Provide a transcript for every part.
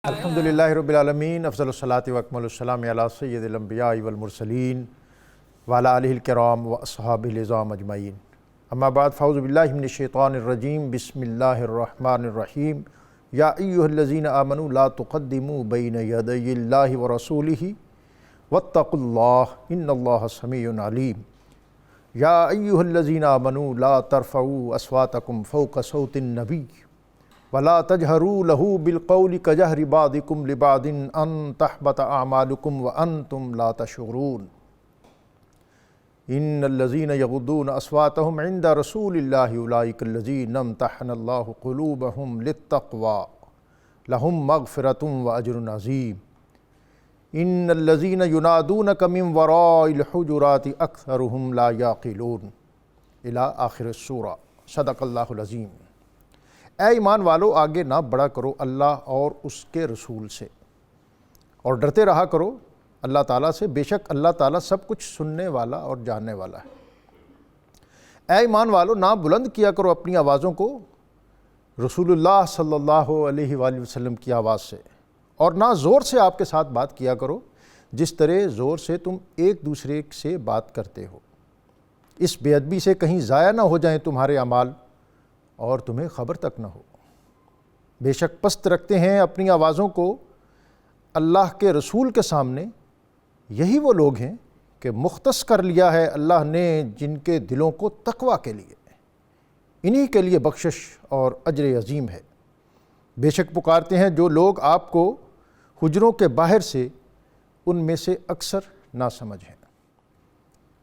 الحمدللہ رب العالمین، افضل الصلاۃ و اکمل السلام علی سید الانبیاء والمرسلین وعلی آلہ الکرام و اصحابہ العظام اجمعین، اما بعد فاعوذ باللہ من الشیطان الرجیم، بسم اللہ الرحمن الرحیم۔ یا ایہا الذین آمنوا لا تقدموا بین یدی اللہ ورسولہ واتقوا اللہ ان اللہ سمیع علیم۔ یا ایہا الذین آمنوا لا ترفعوا اصواتکم فوق صوت النبی ولا تجہروا لہ بالقول کجہر بعضکم لبعض ان تحبط اعمالکم وانتم لا تشعرون۔ ان الذین یغضون اصواتهم عند رسول اللہ اولئک الذین امتحن اللہ قلوبهم للتقوی لهم مغفرۃ واجر عظیم۔ ان الذین ینادونک من وراء الحجرات اکثرهم لا یعقلون، الی آخر السورہ۔ صدق اللہ العظیم۔ اے ایمان والو، آگے نہ بڑھا کرو اللہ اور اس کے رسول سے، اور ڈرتے رہا کرو اللہ تعالیٰ سے، بے شک اللہ تعالیٰ سب کچھ سننے والا اور جاننے والا ہے۔ اے ایمان والو، نہ بلند کیا کرو اپنی آوازوں کو رسول اللہ صلی اللہ علیہ وآلہ وسلم کی آواز سے، اور نہ زور سے آپ کے ساتھ بات کیا کرو جس طرح زور سے تم ایک دوسرے سے بات کرتے ہو، اس بے ادبی سے کہیں ضائع نہ ہو جائیں تمہارے اعمال اور تمہیں خبر تک نہ ہو۔ بے شک پست رکھتے ہیں اپنی آوازوں کو اللہ کے رسول کے سامنے یہی وہ لوگ ہیں کہ مختص کر لیا ہے اللہ نے جن کے دلوں کو تقویٰ کے لیے، انہی کے لیے بخشش اور اجر عظیم ہے۔ بے شک پکارتے ہیں جو لوگ آپ کو حجروں کے باہر سے، ان میں سے اکثر ناسمجھ ہیں۔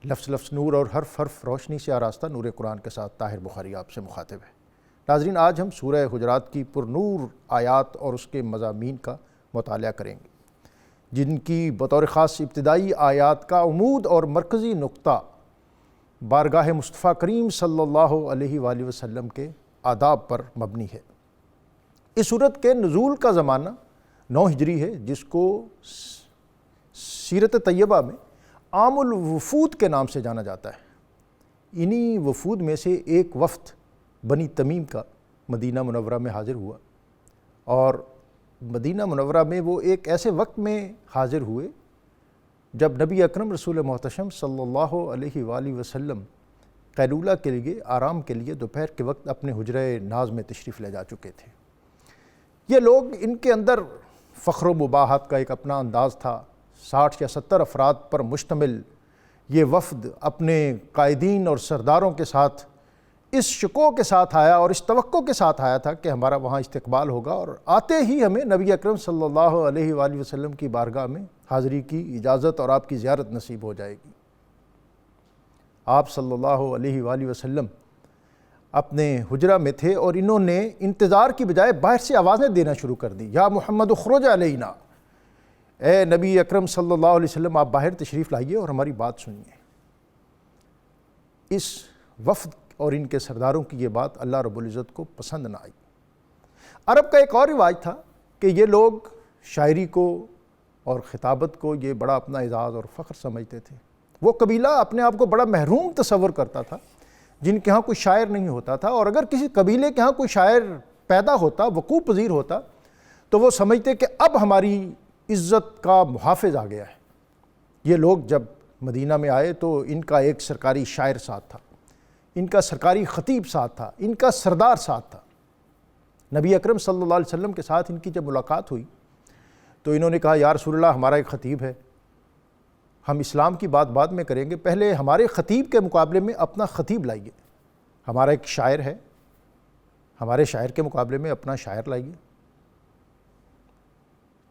لفظ لفظ نور اور حرف حرف روشنی سے آراستہ نور قرآن کے ساتھ طاہر بخاری آپ سے مخاطب ہے۔ ناظرین، آج ہم سورہ حجرات کی پر نور آیات اور اس کے مضامین کا مطالعہ کریں گے، جن کی بطور خاص ابتدائی آیات کا عمود اور مرکزی نقطہ بارگاہ مصطفیٰ کریم صلی اللہ علیہ وآلہ وسلم کے آداب پر مبنی ہے۔ اس سورت کے نزول کا زمانہ 9 ہجری ہے، جس کو سیرت طیبہ میں عام الوفود کے نام سے جانا جاتا ہے۔ انہی وفود میں سے ایک وفد بنی تمیم کا مدینہ منورہ میں حاضر ہوا، اور مدینہ منورہ میں وہ ایک ایسے وقت میں حاضر ہوئے جب نبی اکرم رسول محتشم صلی اللہ علیہ وآلہ وسلم قیلولہ کے لیے، آرام کے لیے دوپہر کے وقت اپنے حجرہ ناز میں تشریف لے جا چکے تھے۔ یہ لوگ، ان کے اندر فخر و مباحت کا ایک اپنا انداز تھا۔ 60 یا 70 افراد پر مشتمل یہ وفد اپنے قائدین اور سرداروں کے ساتھ اس شکوہ کے ساتھ آیا اور اس توقع کے ساتھ آیا تھا کہ ہمارا وہاں استقبال ہوگا، اور آتے ہی ہمیں نبی اکرم صلی اللہ علیہ وآلہ وسلم کی بارگاہ میں حاضری کی اجازت اور آپ کی زیارت نصیب ہو جائے گی۔ آپ صلی اللہ علیہ وآلہ وسلم اپنے حجرہ میں تھے، اور انہوں نے انتظار کی بجائے باہر سے آوازیں دینا شروع کر دی۔ یا محمد اخرج علینا، اے نبی اکرم صلی اللہ علیہ وسلم، آپ باہر تشریف لائیے اور ہماری بات سنیے۔ اس وفد اور ان کے سرداروں کی یہ بات اللہ رب العزت کو پسند نہ آئی۔ عرب کا ایک اور رواج تھا کہ یہ لوگ شاعری کو اور خطابت کو یہ بڑا اپنا اعزاز اور فخر سمجھتے تھے۔ وہ قبیلہ اپنے آپ کو بڑا محروم تصور کرتا تھا جن کے ہاں کوئی شاعر نہیں ہوتا تھا، اور اگر کسی قبیلے کے ہاں کوئی شاعر پیدا ہوتا، وقوع پذیر ہوتا، تو وہ سمجھتے کہ اب ہماری عزت کا محافظ آ گیا ہے۔ یہ لوگ جب مدینہ میں آئے تو ان کا ایک سرکاری شاعر ساتھ تھا، ان کا سرکاری خطیب ساتھ تھا، ان کا سردار ساتھ تھا۔ نبی اکرم صلی اللہ علیہ وسلم کے ساتھ ان کی جب ملاقات ہوئی تو انہوں نے کہا، یا رسول اللہ، ہمارا ایک خطیب ہے، ہم اسلام کی بات بعد میں کریں گے، پہلے ہمارے خطیب کے مقابلے میں اپنا خطیب لائیے۔ ہمارا ایک شاعر ہے، ہمارے شاعر کے مقابلے میں اپنا شاعر لائیے۔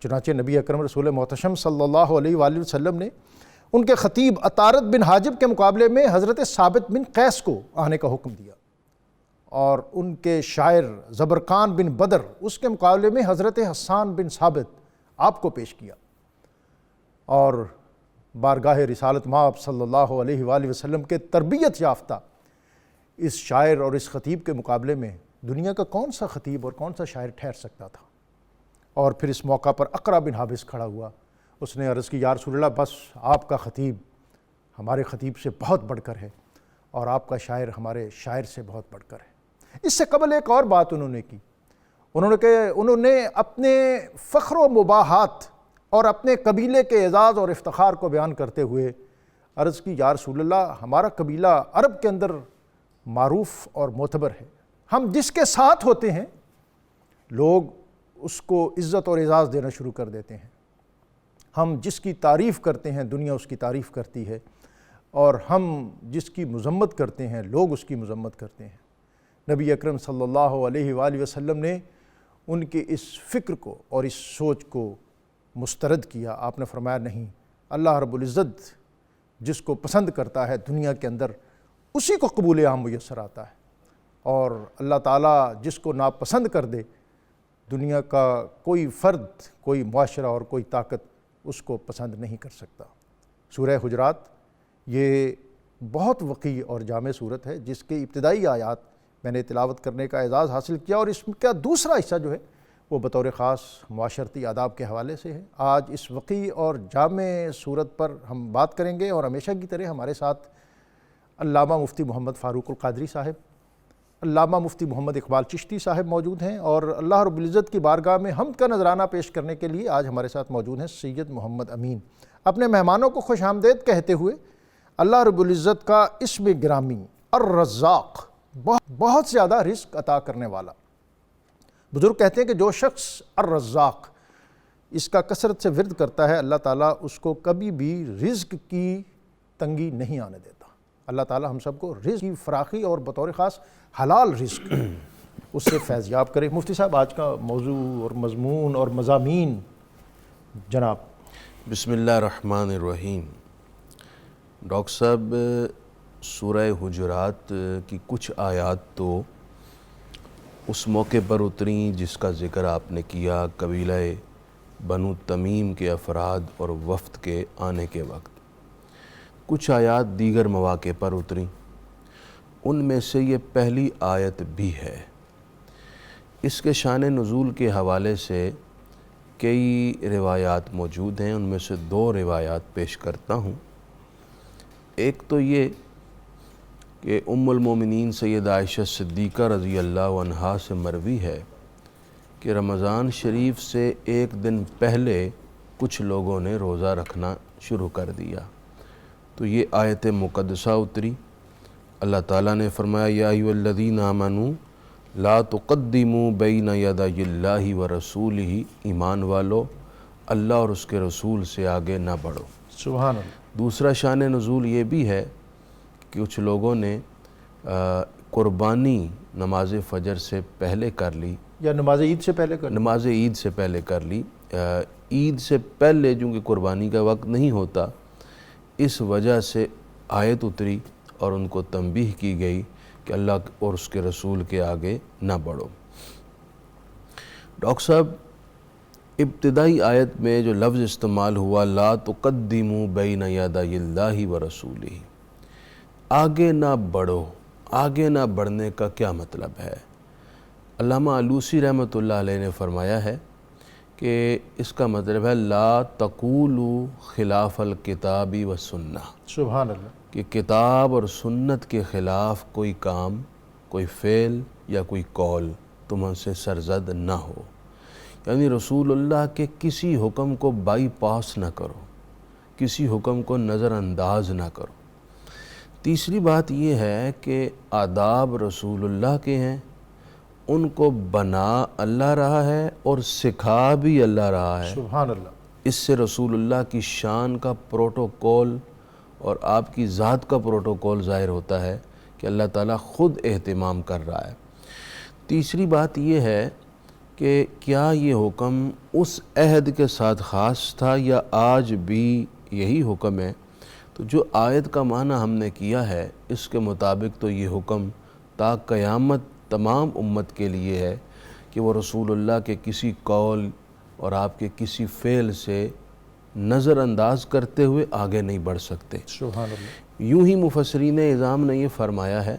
چنانچہ نبی اکرم رسول محتشم صلی اللہ علیہ وآلہ وسلم نے ان کے خطیب عطارد بن حاجب کے مقابلے میں حضرت ثابت بن قیس کو آنے کا حکم دیا، اور ان کے شاعر زبرقان بن بدر، اس کے مقابلے میں حضرت حسان بن ثابت آپ کو پیش کیا، اور بارگاہ رسالت مآب صلی اللہ علیہ وآلہ وسلم کے تربیت یافتہ اس شاعر اور اس خطیب کے مقابلے میں دنیا کا کون سا خطیب اور کون سا شاعر ٹھہر سکتا تھا۔ اور پھر اس موقع پر اقرا بن حابس کھڑا ہوا، اس نے عرض کی، یا رسول اللہ، بس آپ کا خطیب ہمارے خطیب سے بہت بڑھ کر ہے، اور آپ کا شاعر ہمارے شاعر سے بہت بڑھ کر ہے۔ اس سے قبل ایک اور بات انہوں نے کی، انہوں نے اپنے فخر و مباحات اور اپنے قبیلے کے اعزاز اور افتخار کو بیان کرتے ہوئے عرض کی یا رسول اللہ ہمارا قبیلہ عرب کے اندر معروف اور معتبر ہے، ہم جس کے ساتھ ہوتے ہیں لوگ اس کو عزت اور اعزاز دینا شروع کر دیتے ہیں، ہم جس کی تعریف کرتے ہیں دنیا اس کی تعریف کرتی ہے، اور ہم جس کی مذمت کرتے ہیں لوگ اس کی مذمت کرتے ہیں۔ نبی اکرم صلی اللہ علیہ وآلہ وسلم نے ان کے اس فکر کو اور اس سوچ کو مسترد کیا۔ آپ نے فرمایا نہیں، اللہ رب العزت جس کو پسند کرتا ہے دنیا کے اندر اسی کو قبول عام میسر آتا ہے، اور اللہ تعالیٰ جس کو ناپسند کر دے دنیا کا کوئی فرد، کوئی معاشرہ اور کوئی طاقت اس کو پسند نہیں کر سکتا۔ سورہ حجرات یہ بہت وقیع اور جامع صورت ہے جس کے ابتدائی آیات میں نے تلاوت کرنے کا اعزاز حاصل کیا، اور اس کا دوسرا حصہ جو ہے وہ بطور خاص معاشرتی آداب کے حوالے سے ہے۔ آج اس وقیع اور جامع صورت پر ہم بات کریں گے، اور ہمیشہ کی طرح ہمارے ساتھ علامہ مفتی محمد فاروق القادری صاحب، علامہ مفتی محمد اقبال چشتی صاحب موجود ہیں، اور اللہ رب العزت کی بارگاہ میں حمد کا نذرانہ پیش کرنے کے لیے آج ہمارے ساتھ موجود ہیں سید محمد امین۔ اپنے مہمانوں کو خوش آمدید کہتے ہوئے اللہ رب العزت کا اسم گرامی الرزاق، بہت زیادہ رزق عطا کرنے والا۔ بزرگ کہتے ہیں کہ جو شخص الرزاق اس کا کثرت سے ورد کرتا ہے اللہ تعالیٰ اس کو کبھی بھی رزق کی تنگی نہیں آنے دیتا۔ اللہ تعالیٰ ہم سب کو رزق کی فراخی اور بطور خاص حلال رزق اس سے فیضیاب کرے۔ مفتی صاحب آج کا موضوع اور مضمون اور مضامین جناب۔ بسم اللہ الرحمن الرحیم۔ ڈاکٹر صاحب سورہ حجرات کی کچھ آیات تو اس موقع پر اتریں جس کا ذکر آپ نے کیا، قبیلہ بنو تمیم کے افراد اور وفد کے آنے کے وقت۔ کچھ آیات دیگر مواقع پر اتریں، ان میں سے یہ پہلی آیت بھی ہے۔ اس کے شان نزول کے حوالے سے کئی روایات موجود ہیں، ان میں سے دو روایات پیش کرتا ہوں۔ ایک تو یہ کہ ام المومنین سیدہ عائشہ صدیقہ رضی اللہ عنہا سے مروی ہے کہ رمضان شریف سے ایک دن پہلے کچھ لوگوں نے روزہ رکھنا شروع کر دیا، تو یہ آیت مقدسہ اتری۔ اللہ تعالیٰ نے فرمایا یا ایھا الذین آمنوا لا تقدموا بین یدی اللہ ورسولہ، ایمان والو اللہ اور اس کے رسول سے آگے نہ بڑھو۔ سبحان اللہ۔ دوسرا شان نزول یہ بھی ہے کہ کچھ لوگوں نے قربانی نماز فجر سے پہلے کر لی، یا نماز عید سے پہلے نماز عید سے پہلے کر لی۔ عید سے پہلے چونکہ قربانی کا وقت نہیں ہوتا، اس وجہ سے آیت اتری اور ان کو تنبیہ کی گئی کہ اللہ اور اس کے رسول کے آگے نہ بڑھو۔ ڈاکٹر صاحب ابتدائی آیت میں جو لفظ استعمال ہوا لا تقدموا بین یدی اللہ ورسولہ، آگے نہ بڑھو، آگے نہ بڑھنے کا کیا مطلب ہے؟ علامہ علوسی رحمۃ اللہ علیہ نے فرمایا ہے کہ اس کا مطلب ہے لا تقولوا خلاف الکتاب والسنہ۔ سبحان اللہ۔ کہ کتاب اور سنت کے خلاف کوئی کام، کوئی فعل یا کوئی قول تم سے سرزد نہ ہو، یعنی رسول اللہ کے کسی حکم کو بائی پاس نہ کرو، کسی حکم کو نظر انداز نہ کرو۔ تیسری بات یہ ہے کہ آداب رسول اللہ کے ہیں، ان کو بنا اللہ رہا ہے اور سکھا بھی اللہ رہا ہے۔ سبحان اللہ۔ اس سے رسول اللہ کی شان کا پروٹوکول اور آپ کی ذات کا پروٹوکول ظاہر ہوتا ہے کہ اللہ تعالیٰ خود اہتمام کر رہا ہے۔ تیسری بات یہ ہے کہ کیا یہ حکم اس عہد کے ساتھ خاص تھا یا آج بھی یہی حکم ہے؟ تو جو آیت کا معنی ہم نے کیا ہے اس کے مطابق تو یہ حکم تا قیامت تمام امت کے لیے ہے کہ وہ رسول اللہ کے کسی قول اور آپ کے کسی فعل سے نظر انداز کرتے ہوئے آگے نہیں بڑھ سکتے۔ سبحان اللہ۔ یوں ہی مفسرین اعظام نے یہ فرمایا ہے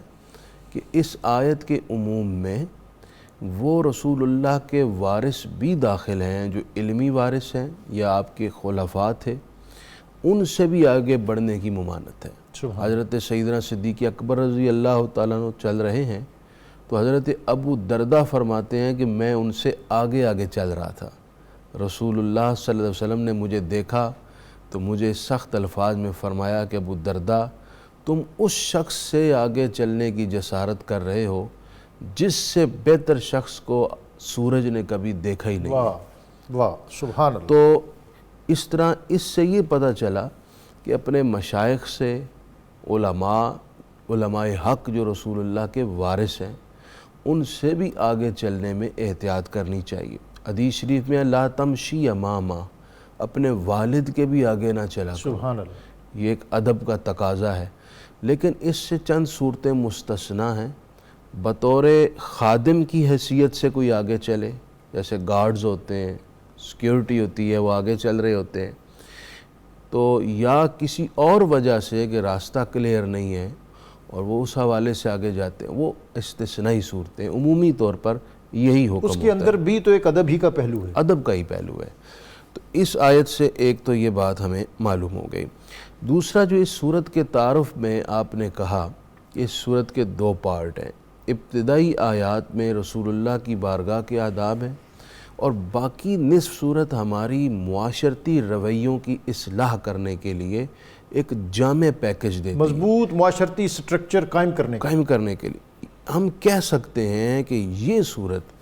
کہ اس آیت کے عموم میں وہ رسول اللہ کے وارث بھی داخل ہیں جو علمی وارث ہیں یا آپ کے خلفاء تھے، ان سے بھی آگے بڑھنے کی ممانت ہے۔ حضرت سیدنا صدیق اکبر رضی اللہ تعالیٰ عنہ چل رہے ہیں، تو حضرت ابو دردہ فرماتے ہیں کہ میں ان سے آگے آگے چل رہا تھا، رسول اللہ صلی اللہ علیہ وسلم نے مجھے دیکھا تو مجھے سخت الفاظ میں فرمایا کہ ابو دردہ تم اس شخص سے آگے چلنے کی جسارت کر رہے ہو جس سے بہتر شخص کو سورج نے کبھی دیکھا ہی نہیں۔ واہ واہ سبحان اللہ۔ تو اس طرح اس سے یہ پتہ چلا کہ اپنے مشائخ سے، علماء حق جو رسول اللہ کے وارث ہیں، ان سے بھی آگے چلنے میں احتیاط کرنی چاہیے۔ حدیث شریف میں لا تمشی اماما، اپنے والد کے بھی آگے نہ چلا کرو، سبحان اللہ۔ یہ ایک ادب کا تقاضا ہے۔ لیکن اس سے چند صورتیں مستثنیٰ ہیں۔ بطور خادم کی حیثیت سے کوئی آگے چلے، جیسے گارڈز ہوتے ہیں، سیکیورٹی ہوتی ہے، وہ آگے چل رہے ہوتے ہیں، تو یا کسی اور وجہ سے کہ راستہ کلیئر نہیں ہے اور وہ اس حوالے سے آگے جاتے ہیں، وہ استثنائی صورتیں۔ عمومی طور پر یہی حکم اس کے اندر بھی تو ایک ادب ہی کا پہلو ہے، ادب کا ہی پہلو ہے۔ تو اس آیت سے ایک تو یہ بات ہمیں معلوم ہو گئی۔ دوسرا جو اس صورت کے تعارف میں آپ نے کہا کہ اس صورت کے دو پارٹ ہیں، ابتدائی آیات میں رسول اللہ کی بارگاہ کے آداب ہیں اور باقی نصف صورت ہماری معاشرتی رویوں کی اصلاح کرنے کے لیے ایک جامع پیکج دیتی ہے، مضبوط معاشرتی سٹرکچر قائم کرنے کے لیے۔ ہم کہہ سکتے ہیں کہ یہ صورت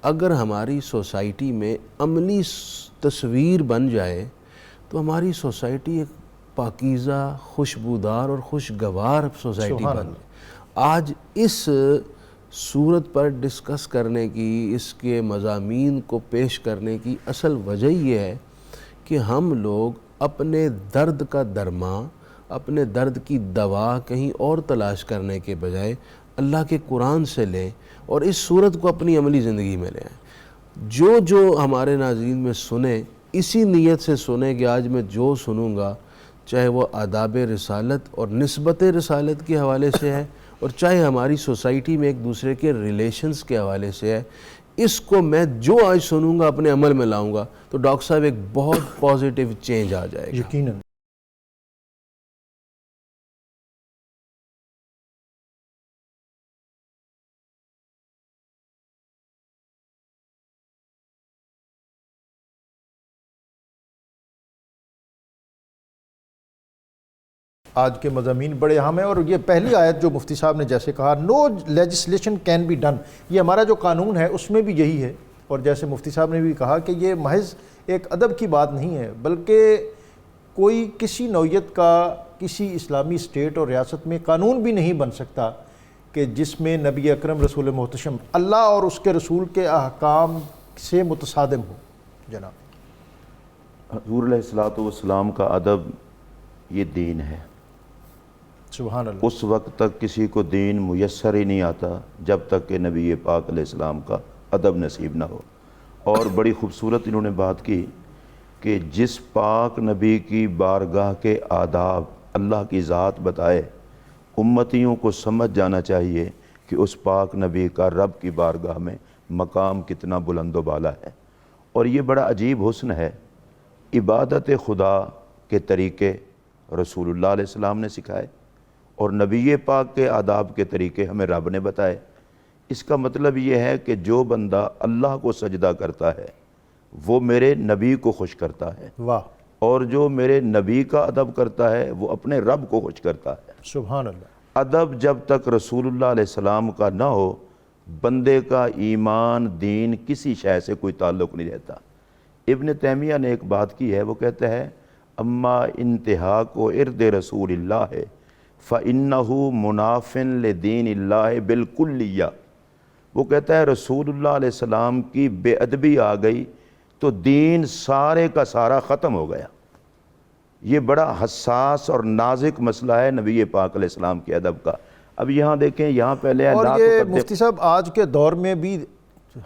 اگر ہماری سوسائٹی میں عملی تصویر بن جائے تو ہماری سوسائٹی ایک پاکیزہ، خوشبودار اور خوشگوار سوسائٹی بن جائے۔ آج اس صورت پر ڈسکس کرنے کی، اس کے مضامین کو پیش کرنے کی اصل وجہ یہ ہے کہ ہم لوگ اپنے درد کا درما، اپنے درد کی دوا کہیں اور تلاش کرنے کے بجائے اللہ کے قرآن سے لیں اور اس صورت کو اپنی عملی زندگی میں لے آئیں۔ جو ہمارے ناظرین میں سنیں، اسی نیت سے سنیں کہ آج میں جو سنوں گا، چاہے وہ آداب رسالت اور نسبت رسالت کے حوالے سے ہے اور چاہے ہماری سوسائٹی میں ایک دوسرے کے ریلیشنز کے حوالے سے ہے، اس کو میں جو آج سنوں گا اپنے عمل میں لاؤں گا تو ڈاکٹر صاحب ایک بہت پازیٹیو چینج آ جائے گا۔ یقیناً۔ آج کے مضامین بڑے اہم ہیں اور یہ پہلی آیت جو مفتی صاحب نے جیسے کہا no legislation can be done, یہ ہمارا جو قانون ہے اس میں بھی یہی ہے، اور جیسے مفتی صاحب نے بھی کہا کہ یہ محض ایک ادب کی بات نہیں ہے، بلکہ کوئی کسی نوعیت کا کسی اسلامی اسٹیٹ اور ریاست میں قانون بھی نہیں بن سکتا کہ جس میں نبی اکرم رسول محتشم اللہ اور اس کے رسول کے احکام سے متصادم ہو۔ جناب حضور علیہ الصلوۃ والسلام کا ادب یہ دین ہے۔ سبحان اللہ۔ اس وقت تک کسی کو دین میسر ہی نہیں آتا جب تک کہ نبی پاک علیہ السلام کا ادب نصیب نہ ہو۔ اور بڑی خوبصورت انہوں نے بات کی کہ جس پاک نبی کی بارگاہ کے آداب اللہ کی ذات بتائے، امتیوں کو سمجھ جانا چاہیے کہ اس پاک نبی کا رب کی بارگاہ میں مقام کتنا بلند و بالا ہے۔ اور یہ بڑا عجیب حسن ہے، عبادت خدا کے طریقے رسول اللہ علیہ السلام نے سکھائے اور نبی پاک کے آداب کے طریقے ہمیں رب نے بتائے۔ اس کا مطلب یہ ہے کہ جو بندہ اللہ کو سجدہ کرتا ہے وہ میرے نبی کو خوش کرتا ہے، واہ، اور جو میرے نبی کا ادب کرتا ہے وہ اپنے رب کو خوش کرتا ہے۔ سبحان اللہ۔ ادب جب تک رسول اللہ علیہ السلام کا نہ ہو، بندے کا ایمان، دین، کسی شے سے کوئی تعلق نہیں رہتا۔ ابن تیمیہ نے ایک بات کی ہے، وہ کہتا ہے اما انتہا کو ارد رسول اللہ ہے فَإِنَّهُ مُنَافٍ لِدِينِ اللَّهِ بِالْكُلِّيَّةِ۔ وہ کہتا ہے رسول اللہ علیہ السلام کی بے ادبی آ گئی تو دین سارے کا سارا ختم ہو گیا۔ یہ بڑا حساس اور نازک مسئلہ ہے نبی پاک علیہ السلام کے ادب کا۔ اب یہاں دیکھیں، یہاں پہلے اور یہ مفتی صاحب آج کے دور میں بھی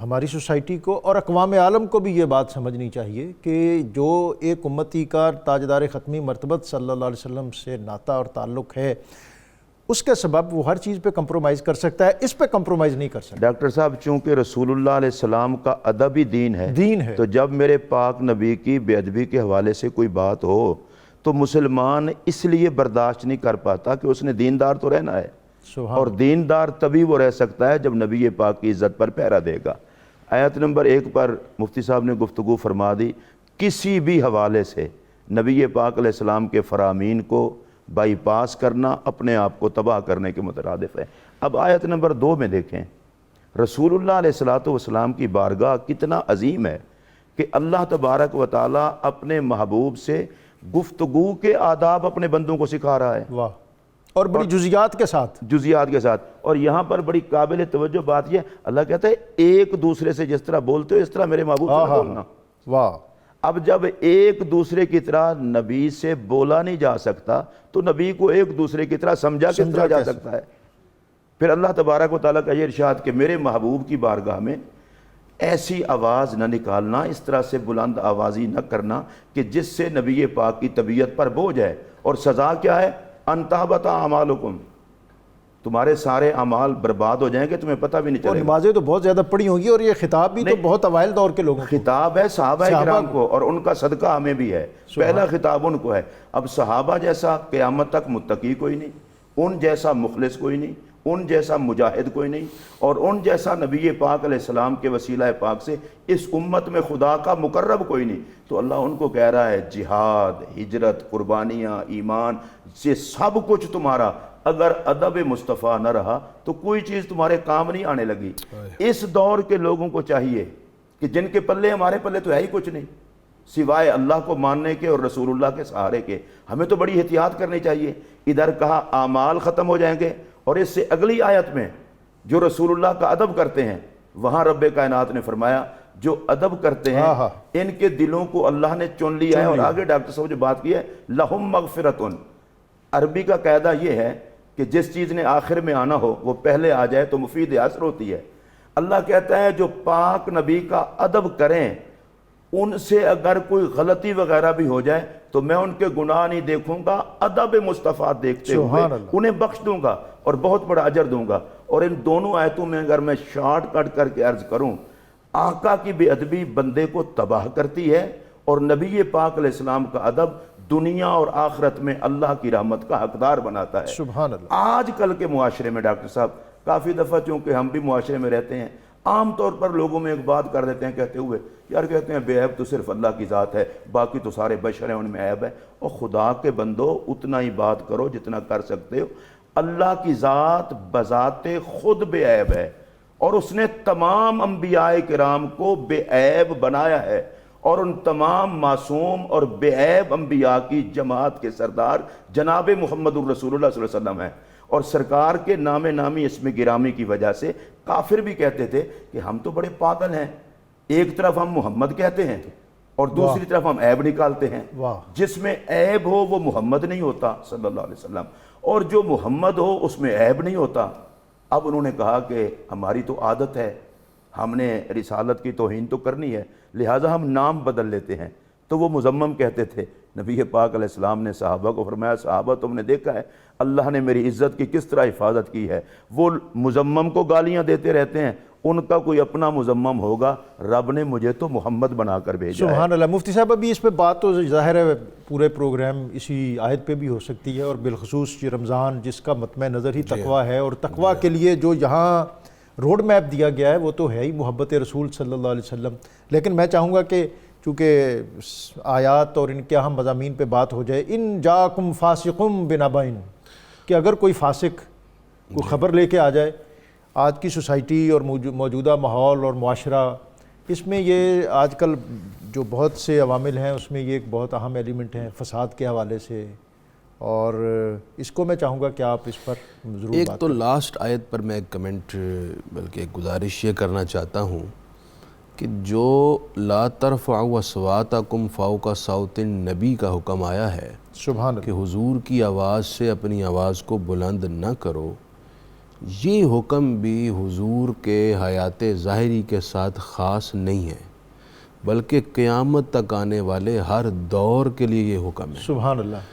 ہماری سوسائٹی کو اور اقوام عالم کو بھی یہ بات سمجھنی چاہیے کہ جو ایک امتی کا تاجدار ختمی مرتبت صلی اللہ علیہ وسلم سے ناتا اور تعلق ہے، اس کے سبب وہ ہر چیز پہ کمپرومائز کر سکتا ہے، اس پہ کمپرومائز نہیں کر سکتا۔ ڈاکٹر صاحب چونکہ رسول اللہ علیہ السلام کا ادب ہی دین ہے تو جب میرے پاک نبی کی بے ادبی کے حوالے سے کوئی بات ہو تو مسلمان اس لیے برداشت نہیں کر پاتا کہ اس نے دیندار تو رہنا ہے، اور دیندار تبھی وہ رہ سکتا ہے جب نبی پاک کی عزت پر پہرا دے گا۔ آیت نمبر 1 پر مفتی صاحب نے گفتگو فرما دی، کسی بھی حوالے سے نبی پاک علیہ السلام کے فرامین کو بائی پاس کرنا اپنے آپ کو تباہ کرنے کے مترادف ہے۔ اب آیت نمبر 2 میں دیکھیں، رسول اللہ علیہ السلام کی بارگاہ کتنا عظیم ہے کہ اللہ تبارک و تعالیٰ اپنے محبوب سے گفتگو کے آداب اپنے بندوں کو سکھا رہا ہے، واہ، اور بڑی جزیات کے ساتھ۔ اور یہاں پر بڑی قابل توجہ بات یہ، اللہ کہتا ہے ایک دوسرے سے جس طرح بولتے ہو اس طرح میرے محبوب سے بولنا۔ واہ، اب جب ایک دوسرے کی طرح نبی سے بولا نہیں جا سکتا تو نبی کو ایک دوسرے کی طرح سمجھا کس طرح جا سکتا ہے؟ پھر اللہ تبارک و تعالیٰ کا یہ ارشاد کہ میرے محبوب کی بارگاہ میں ایسی آواز نہ نکالنا، اس طرح سے بلند آوازی نہ کرنا کہ جس سے نبی پاک کی طبیعت پر بوجھ ہے، اور سزا کیا ہے؟ ان تحبط اعمالکم، تمہارے سارے اعمال برباد ہو جائیں گے، تمہیں پتہ بھی نہیں اور چلے گا۔ نمازیں تو بہت زیادہ پڑھی ہوں گی، اور یہ خطاب بھی تو بہت اوائل دور کے لوگوں کو خطاب ہے صحابہ کرام کو، اور ان کا صدقہ ہمیں بھی ہے، پہلا خطاب ان کو ہے۔ اب صحابہ جیسا قیامت تک متقی کوئی نہیں، ان جیسا مخلص کوئی نہیں، ان جیسا مجاہد کوئی نہیں، اور ان جیسا نبی پاک علیہ السلام کے وسیلہ پاک سے اس امت میں خدا کا مقرب کوئی نہیں۔ تو اللہ ان کو کہہ رہا ہے جہاد، ہجرت، قربانیاں، ایمان، یہ سب کچھ تمہارا اگر ادب مصطفیٰ نہ رہا تو کوئی چیز تمہارے کام نہیں آنے لگی۔ اس دور کے لوگوں کو چاہیے کہ جن کے پلے ہمارے پلے تو ہے ہی کچھ نہیں سوائے اللہ کو ماننے کے اور رسول اللہ کے سہارے کے، ہمیں تو بڑی احتیاط کرنی چاہیے۔ ادھر کہا اعمال ختم ہو جائیں گے، اور اس سے اگلی آیت میں جو رسول اللہ کا ادب کرتے ہیں وہاں رب کائنات نے فرمایا جو ادب کرتے ہیں ان کے دلوں کو اللہ نے چن لیا ہے۔ اور آگے ڈاکٹر صاحب جو بات کی ہے لہم مغفرتن، عربی کا قاعدہ یہ ہے کہ جس چیز نے آخر میں آنا ہو وہ پہلے آ جائے تو مفید اثر ہوتی ہے۔ اللہ کہتا ہے جو پاک نبی کا ادب کریں ان سے اگر کوئی غلطی وغیرہ بھی ہو جائے تو میں ان کے گناہ نہیں دیکھوں گا، ادب مصطفیٰ دیکھتے ہوئے انہیں بخش دوں گا اور بہت بڑا اجر دوں گا۔ اور ان دونوں آیتوں میں اگر میں شارٹ کٹ کر کے عرض کروں، آقا کی بے ادبی بندے کو تباہ کرتی ہے، اور نبی پاک علیہ السلام کا ادب دنیا اور آخرت میں اللہ کی رحمت کا حقدار بناتا ہے۔ سبحان اللہ۔ آج کل کے معاشرے میں ڈاکٹر صاحب کافی دفعہ چونکہ ہم بھی معاشرے میں رہتے ہیں، عام طور پر لوگوں میں ایک بات کر دیتے ہیں کہتے ہوئے، یار کہتے ہیں بے عیب تو صرف اللہ کی ذات ہے، باقی تو سارے بشر ہیں ان میں عیب ہے۔ اور خدا کے بندو اتنا ہی بات کرو جتنا کر سکتے ہو، اللہ کی ذات بذات خود بے عیب ہے، اور اس نے تمام انبیاء کرام کو بے عیب بنایا ہے، اور ان تمام معصوم اور بے عیب انبیاء کی جماعت کے سردار جناب محمد الرسول اللہ صلی اللہ علیہ وسلم ہیں۔ اور سرکار کے نام نامی اسم گرامی کی وجہ سے کافر بھی کہتے تھے کہ ہم تو بڑے پاگل ہیں، ایک طرف ہم محمد کہتے ہیں اور دوسری طرف ہم عیب نکالتے ہیں، جس میں عیب ہو وہ محمد نہیں ہوتا صلی اللہ علیہ وسلم، اور جو محمد ہو اس میں عیب نہیں ہوتا۔ اب انہوں نے کہا کہ ہماری تو عادت ہے، ہم نے رسالت کی توہین تو کرنی ہے، لہٰذا ہم نام بدل لیتے ہیں۔ تو وہ مذمم کہتے تھے، نبی پاک علیہ السلام نے صحابہ کو فرمایا صحابہ تم نے دیکھا ہے اللہ نے میری عزت کی کس طرح حفاظت کی ہے۔ وہ مذمم کو گالیاں دیتے رہتے ہیں، ان کا کوئی اپنا مذمم ہوگا، رب نے مجھے تو محمد بنا کر بھیجا ہے۔ سبحان اللہ۔ مفتی صاحب ابھی اس پہ بات تو ظاہر ہے پورے پروگرام اسی آیت پہ بھی ہو سکتی ہے، اور بالخصوص یہ رمضان جس کا مطمع نظر ہی تقویٰ ہے، اور تقویٰ کے لیے جو یہاں روڈ میپ دیا گیا ہے وہ تو ہے ہی محبت رسول صلی اللہ علیہ وسلم۔ لیکن میں چاہوں گا کہ چونکہ آیات اور ان کے اہم مضامین پہ بات ہو جائے، ان جاکم فاسقم بنبأ، کہ اگر کوئی فاسق کوئی خبر لے کے آ جائے، آج کی سوسائٹی اور موجودہ ماحول اور معاشرہ، اس میں یہ آج کل جو بہت سے عوامل ہیں اس میں یہ ایک بہت اہم ایلیمنٹ ہے فساد کے حوالے سے، اور اس کو میں چاہوں گا کہ آپ اس پر ضرور ایک بات تو لاسٹ آیت پر میں ایک کمنٹ بلکہ ایک گزارش یہ کرنا چاہتا ہوں کہ جو لا ترفعوا اصواتکم فوق صوت النبی کا حکم آیا ہے سبحان کہ حضور کی آواز سے اپنی آواز کو بلند نہ کرو، یہ حکم بھی حضور کے حیات ظاہری کے ساتھ خاص نہیں ہے، بلکہ قیامت تک آنے والے ہر دور کے لیے یہ حکم ہے۔ سبحان اللہ۔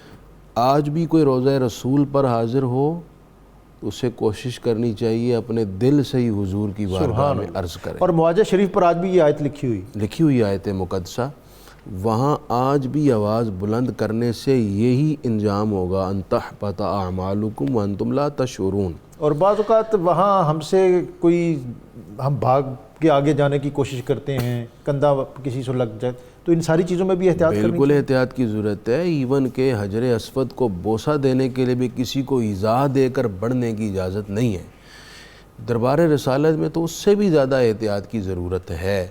آج بھی کوئی روضہ رسول پر حاضر ہو اسے کوشش کرنی چاہیے اپنے دل سے ہی حضور کی بارگاہ میں عرض کرے۔ اور معاجہ شریف پر آج بھی یہ آیت لکھی ہوئی آیت مقدسہ، وہاں آج بھی آواز بلند کرنے سے یہی انجام ہوگا ان تحبط اعمالکم وانتم لا تشعرون، اور بعض اوقات وہاں ہم سے کوئی ہم بھاگ کے آگے جانے کی کوشش کرتے ہیں، کندھا کسی سے لگ جائے، تو ان ساری چیزوں میں بھی احتیاط کرنی بالکل چاہیے۔ احتیاط کی ضرورت ہے۔ ایون کہ حجر اسود کو بوسہ دینے کے لیے بھی کسی کو ایذا دے کر بڑھنے کی اجازت نہیں ہے۔ دربار رسالت میں تو اس سے بھی زیادہ احتیاط کی ضرورت ہے۔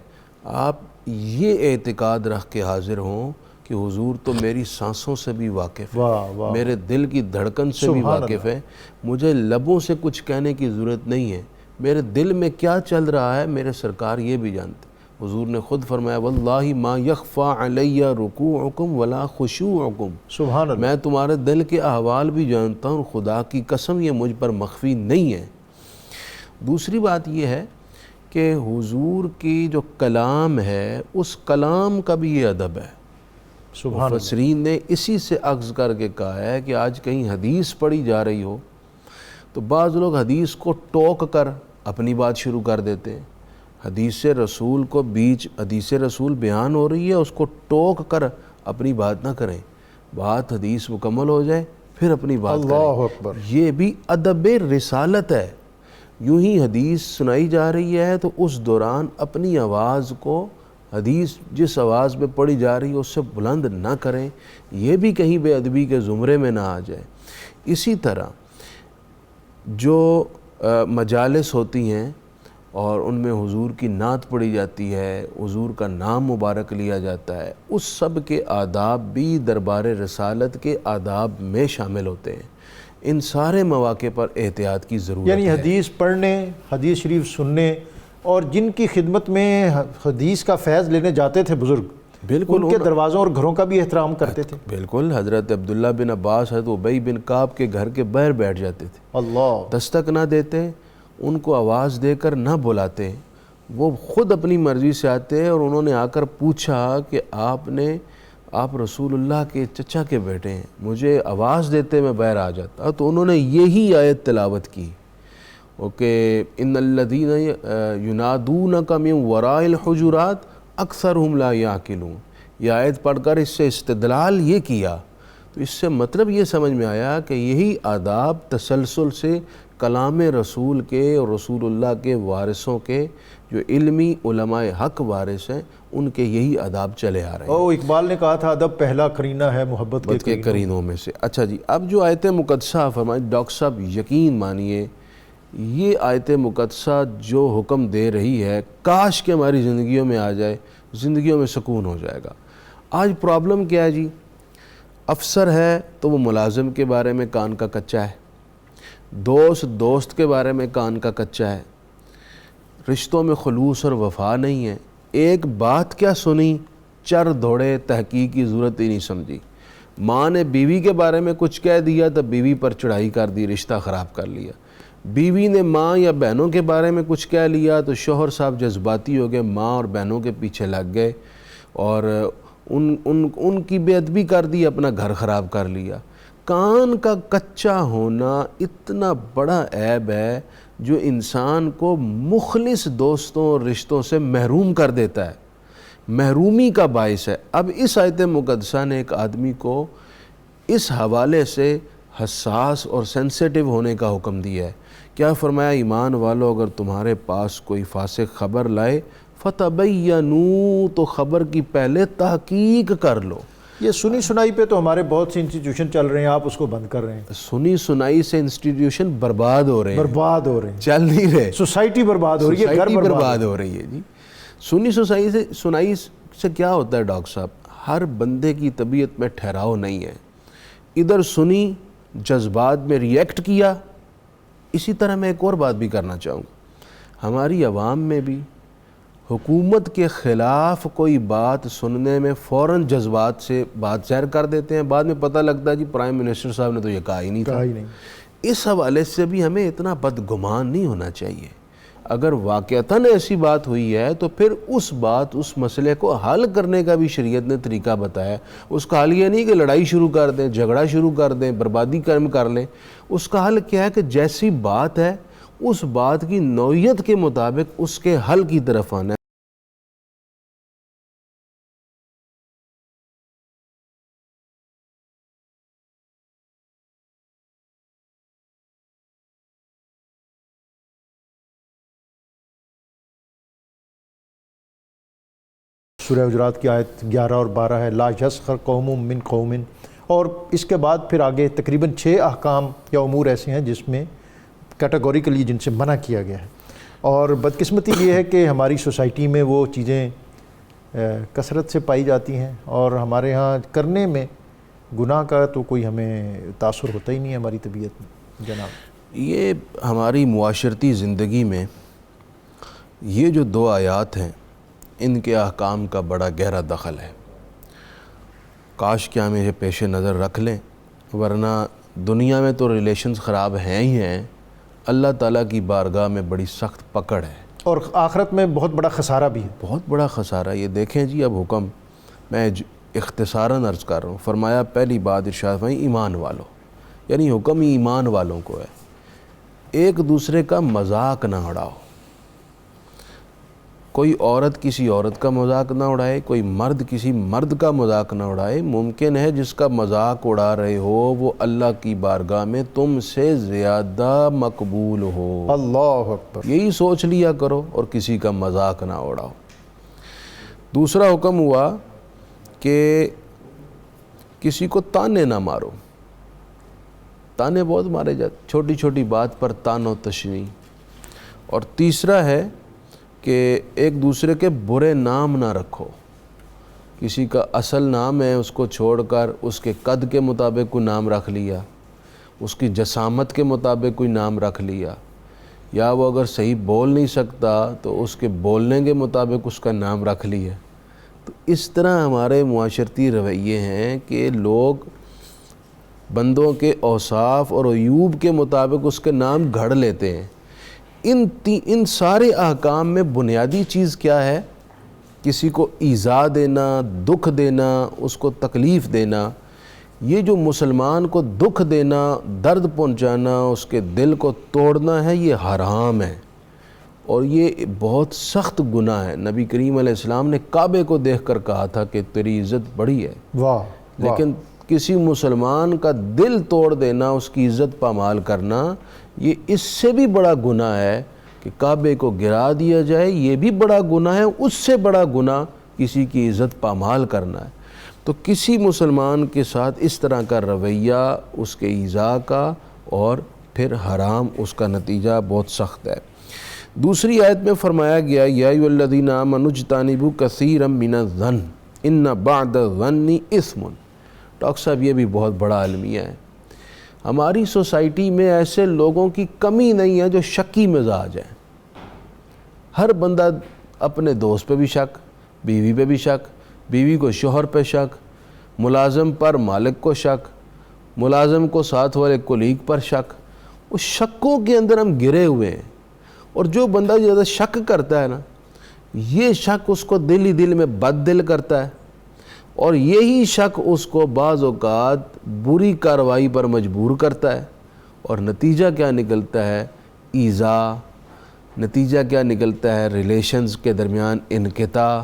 آپ یہ اعتقاد رکھ کے حاضر ہوں کہ حضور تو میری سانسوں سے بھی واقف ہے، واہ واہ، میرے دل کی دھڑکن سے بھی سبحان واقف اللہ۔ ہے، مجھے لبوں سے کچھ کہنے کی ضرورت نہیں ہے، میرے دل میں کیا چل رہا ہے میرے سرکار یہ بھی جانتے۔ حضور نے خود فرمایا واللہ ما یخفى علی رکوعکم ولا خشوعکم، سبحان اللہ۔ میں تمہارے دل کے احوال بھی جانتا ہوں، خدا کی قسم یہ مجھ پر مخفی نہیں ہے۔ دوسری بات یہ ہے کہ حضور کی جو کلام ہے اس کلام کا بھی یہ ادب ہے۔ سبحان اللہ۔ مفسرین نے اسی سے اخذ کر کے کہا ہے کہ آج کہیں حدیث پڑھی جا رہی ہو تو بعض لوگ حدیث کو ٹوک کر اپنی بات شروع کر دیتے ہیں، حدیث رسول کو حدیث رسول بیان ہو رہی ہے اس کو ٹوک کر اپنی بات نہ کریں، بات حدیث مکمل ہو جائے پھر اپنی بات کریں۔ اللہ اکبر۔ یہ بھی ادب رسالت ہے۔ یوں ہی حدیث سنائی جا رہی ہے تو اس دوران اپنی آواز کو حدیث جس آواز میں پڑھی جا رہی ہے اس سے بلند نہ کریں، یہ بھی کہیں بے ادبی کے زمرے میں نہ آ جائے۔ اسی طرح جو مجالس ہوتی ہیں اور ان میں حضور کی نعت پڑھی جاتی ہے، حضور کا نام مبارک لیا جاتا ہے، اس سب کے آداب بھی دربار رسالت کے آداب میں شامل ہوتے ہیں۔ ان سارے مواقع پر احتیاط کی ضرورت یعنی ہے۔ حدیث پڑھنے، حدیث شریف سننے، اور جن کی خدمت میں حدیث کا فیض لینے جاتے تھے بزرگ، بالکل ان کے دروازوں اور گھروں کا بھی احترام کرتے تھے۔ بالکل، حضرت عبداللہ بن عباس حضرت ابی بن کعب کے گھر کے باہر بیٹھ جاتے تھے، اللہ، دستک نہ دیتے، ان کو آواز دے کر نہ بلاتے، وہ خود اپنی مرضی سے آتے اور انہوں نے آ کر پوچھا کہ آپ رسول اللہ کے چچا کے بیٹے ہیں، مجھے آواز دیتے میں باہر آ جاتا، تو انہوں نے یہی آیت تلاوت کی کہ ان الذین ینادونک من وراء الحجرات اکثرهم لا یعقلون، یہ آیت پڑھ کر اس سے استدلال یہ کیا، تو اس سے مطلب یہ سمجھ میں آیا کہ یہی آداب تسلسل سے کلام رسول کے اور رسول اللہ کے وارثوں کے جو علمی علماء حق وارث ہیں ان کے یہی آداب چلے آ رہے ہیں۔ اقبال نے کہا تھا ادب پہلا کرینہ ہے محبت کے کرینوں میں سے۔ اچھا جی، اب جو آیت مقدسہ فرمائی، ڈاکٹر صاحب یقین مانیے یہ آیت مقدسہ جو حکم دے رہی ہے کاش کہ ہماری زندگیوں میں آ جائے، زندگیوں میں سکون ہو جائے گا۔ آج پرابلم کیا ہے جی؟ افسر ہے تو وہ ملازم کے بارے میں کان کا کچا ہے، دوست کے بارے میں کان کا کچا ہے، رشتوں میں خلوص اور وفا نہیں ہے، ایک بات کیا سنی چر دوڑے، تحقیق کی ضرورت ہی نہیں سمجھی، ماں نے بیوی کے بارے میں کچھ کہہ دیا تو بیوی پر چڑھائی کر دی، رشتہ خراب کر لیا، بیوی نے ماں یا بہنوں کے بارے میں کچھ کہہ لیا تو شوہر صاحب جذباتی ہو گئے، ماں اور بہنوں کے پیچھے لگ گئے اور ان کی بے ادبی کر دی، اپنا گھر خراب کر لیا۔ کان کا کچا ہونا اتنا بڑا عیب ہے جو انسان کو مخلص دوستوں اور رشتوں سے محروم کر دیتا ہے، محرومی کا باعث ہے۔ اب اس آیت مقدسہ نے ایک آدمی کو اس حوالے سے حساس اور سینسیٹیو ہونے کا حکم دیا ہے۔ کیا فرمایا؟ ایمان والو اگر تمہارے پاس کوئی فاسق خبر لائے فتبینوا، تو خبر کی پہلے تحقیق کر لو۔ یہ سنی سنائی پہ تو ہمارے بہت سے انسٹیٹیوشن چل رہے ہیں، آپ اس کو بند کر رہے ہیں۔ سنی سنائی سے انسٹیٹیوشن برباد ہو رہے ہیں، برباد ہو رہے ہیں، چل نہیں رہے، سوسائٹی برباد ہو رہی ہے، گھر سوسائٹی برباد برباد ہو رہی ہے جی۔ سنی سنائی سے کیا ہوتا ہے ڈاکٹر صاحب؟ ہر بندے کی طبیعت میں ٹھہراؤ نہیں ہے، ادھر سنی جذبات میں ریئیکٹ کیا۔ اسی طرح میں ایک اور بات بھی کرنا چاہوں گا، ہماری عوام میں بھی حکومت کے خلاف کوئی بات سننے میں فوراً جذبات سے بات ظاہر کر دیتے ہیں، بعد میں پتہ لگتا ہے جی پرائم منسٹر صاحب نے تو یہ کہا ہی نہیں تھا۔ اس حوالے سے بھی ہمیں اتنا بدگمان نہیں ہونا چاہیے۔ اگر واقعتاً ایسی بات ہوئی ہے تو پھر اس مسئلے کو حل کرنے کا بھی شریعت نے طریقہ بتایا۔ اس کا حل یہ نہیں کہ لڑائی شروع کر دیں، جھگڑا شروع کر دیں، بربادی کر لیں۔ اس کا حل کیا ہے کہ جیسی بات ہے اس بات کی نوعیت کے مطابق اس کے حل کی طرف آنا ہے۔ سورہ حجرات کی آیت 11 اور 12 ہے، لا یسخر قوم من قوم، اور اس کے بعد پھر آگے تقریباً 6 احکام یا امور ایسے ہیں جس میں کیٹیگوریکلی جن سے منع کیا گیا ہے. اور بدقسمتی یہ ہے کہ ہماری سوسائٹی میں وہ چیزیں کثرت سے پائی جاتی ہیں، اور ہمارے ہاں کرنے میں گناہ کا تو کوئی ہمیں تاثر ہوتا ہی نہیں ہے ہماری طبیعت میں. جناب یہ ہماری معاشرتی زندگی میں یہ جو 2 آیات ہیں ان کے احکام کا بڑا گہرا دخل ہے. کاش کہ ہم یہ پیش نظر رکھ لیں، ورنہ دنیا میں تو ریلیشنز خراب ہیں ہی ہیں، اللہ تعالیٰ کی بارگاہ میں بڑی سخت پکڑ ہے، اور آخرت میں بہت بڑا خسارہ بھی ہے. بہت بڑا خسارہ. یہ دیکھیں جی، اب حکم میں اختصاراً عرض کر رہا ہوں. فرمایا پہلی بات ارشاد فرمائی ایمان والو، یعنی حکم ہی ایمان والوں کو ہے. ایک دوسرے کا مذاق نہ اڑاؤ. کوئی عورت کسی عورت کا مذاق نہ اڑائے، کوئی مرد کسی مرد کا مذاق نہ اڑائے. ممکن ہے جس کا مذاق اڑا رہے ہو وہ اللہ کی بارگاہ میں تم سے زیادہ مقبول ہو. اللہ اکبر. یہی سوچ لیا کرو اور کسی کا مذاق نہ اڑاؤ. دوسرا حکم ہوا کہ کسی کو تانے نہ مارو. تانے بہت مارے جاتے، چھوٹی چھوٹی بات پر تان و تشنیع. اور تیسرا ہے کہ ایک دوسرے کے برے نام نہ رکھو. کسی کا اصل نام ہے اس کو چھوڑ کر اس کے قد کے مطابق کوئی نام رکھ لیا، اس کی جسامت کے مطابق کوئی نام رکھ لیا، یا وہ اگر صحیح بول نہیں سکتا تو اس کے بولنے کے مطابق اس کا نام رکھ لیا. تو اس طرح ہمارے معاشرتی رویے ہیں کہ لوگ بندوں کے اوصاف اور عیوب کے مطابق اس کے نام گھڑ لیتے ہیں. ان سارے احکام میں بنیادی چیز کیا ہے؟ کسی کو ایذا دینا، دکھ دینا، اس کو تکلیف دینا. یہ جو مسلمان کو دکھ دینا، درد پہنچانا، اس کے دل کو توڑنا ہے، یہ حرام ہے اور یہ بہت سخت گناہ ہے. نبی کریم علیہ السلام نے کعبے کو دیکھ کر کہا تھا کہ تیری عزت بڑی ہے. واہ. لیکن کسی مسلمان کا دل توڑ دینا، اس کی عزت پامال کرنا، یہ اس سے بھی بڑا گناہ ہے کہ کعبے کو گرا دیا جائے. یہ بھی بڑا گناہ ہے، اس سے بڑا گناہ کسی کی عزت پامال کرنا ہے. تو کسی مسلمان کے ساتھ اس طرح کا رویہ اس کے ایذا کا اور پھر حرام، اس کا نتیجہ بہت سخت ہے. دوسری آیت میں فرمایا گیا یا ایھا الذین آمنوا اجتنبوا کثیرا من الظن ان بعض الظن اثم. ڈاکٹر صاحب یہ بھی بہت بڑا المیہ ہے. ہماری سوسائٹی میں ایسے لوگوں کی کمی نہیں ہے جو شکی مزاج ہیں. ہر بندہ اپنے دوست پہ بھی شک، بیوی پہ بھی شک، بیوی کو شوہر پہ شک، ملازم پر مالک کو شک، ملازم کو ساتھ والے کولیگ پر شک. اس شکوں کے اندر ہم گرے ہوئے ہیں. اور جو بندہ زیادہ شک کرتا ہے نا، یہ شک اس کو دل ہی دل میں بد دل کرتا ہے، اور یہی شک اس کو بعض اوقات بری کارروائی پر مجبور کرتا ہے. اور نتیجہ کیا نکلتا ہے؟ ایذا. نتیجہ کیا نکلتا ہے؟ ریلیشنز کے درمیان انقطاع.